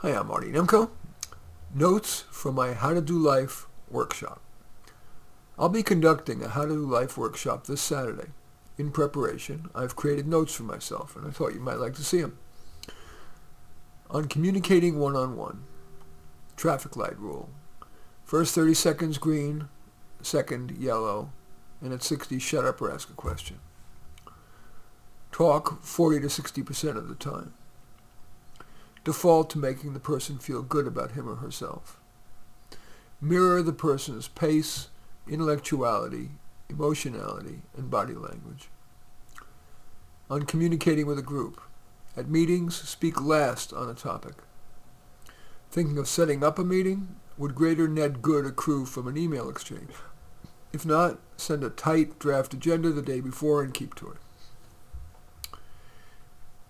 Hi, I'm Marty Nemko. Notes from my How to Do Life workshop. I'll be conducting a How to Do Life workshop this Saturday. In preparation, I've created notes for myself, and I thought you might like to see them. On communicating one-on-one, traffic light rule. First 30 seconds green, second yellow, and at 60 shut up or ask a question. Talk 40 to 60% of the time. Default to making the person feel good about him or herself. Mirror the person's pace, intellectuality, emotionality, and body language. On communicating with a group. At meetings, speak last on a topic. Thinking of setting up a meeting? Would greater net good accrue from an email exchange? If not, send a tight draft agenda the day before and keep to it.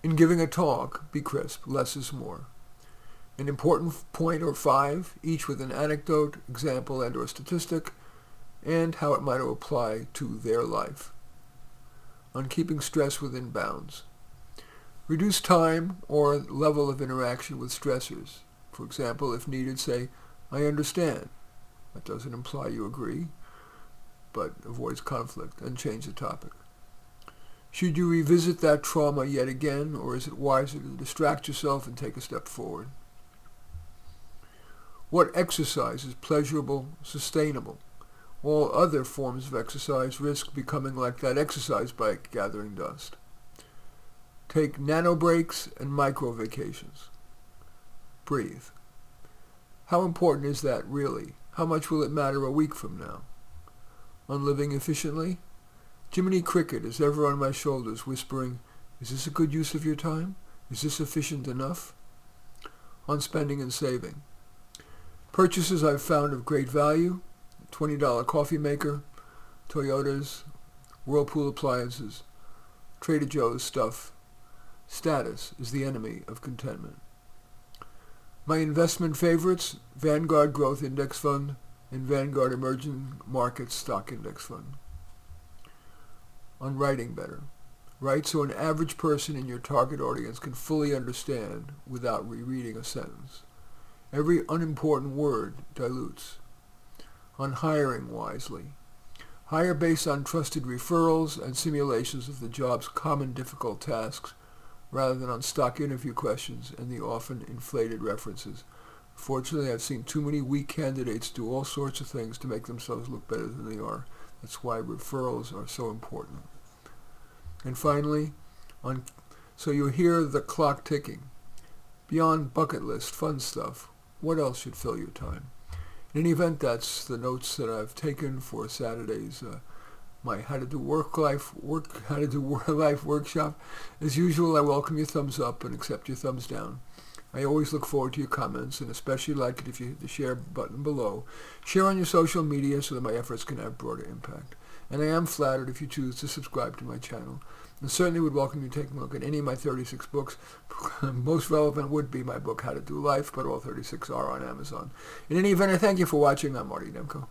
In giving a talk, be crisp. Less is more. An important point or 5, each with an anecdote, example, and or statistic, and how it might apply to their life. On keeping stress within bounds. Reduce time or level of interaction with stressors. For example, if needed, say, I understand. That doesn't imply you agree, but avoids conflict, and change the topic. Should you revisit that trauma yet again, or is it wiser to distract yourself and take a step forward? What exercise is pleasurable, sustainable? All other forms of exercise risk becoming like that exercise bike gathering dust. Take nano breaks and micro vacations. Breathe. How important is that really? How much will it matter a week from now? On living efficiently? Jiminy Cricket is ever on my shoulders whispering, is this a good use of your time? Is this efficient enough? On spending and saving. Purchases I've found of great value, $20 coffee maker, Toyotas, Whirlpool appliances, Trader Joe's stuff. Status is the enemy of contentment. My investment favorites, Vanguard Growth Index Fund and Vanguard Emerging Markets Stock Index Fund. On writing better. Write so an average person in your target audience can fully understand without rereading a sentence. Every unimportant word dilutes. On hiring wisely. Hire based on trusted referrals and simulations of the job's common difficult tasks, rather than on stock interview questions and the often inflated references. Fortunately, I've seen too many weak candidates do all sorts of things to make themselves look better than they are. That's why referrals are so important. And finally, so you hear the clock ticking. Beyond bucket list fun stuff, what else should fill your time? In any event, that's the notes that I've taken for Saturday's my How to Do Life workshop. As usual, I welcome your thumbs up and accept your thumbs down. I always look forward to your comments, and especially like it if you hit the share button below. Share on your social media so that my efforts can have broader impact. And I am flattered if you choose to subscribe to my channel. And certainly would welcome you taking a look at any of my 36 books. Most relevant would be my book, How to Do Life, but all 36 are on Amazon. In any event, I thank you for watching. I'm Marty Nemko.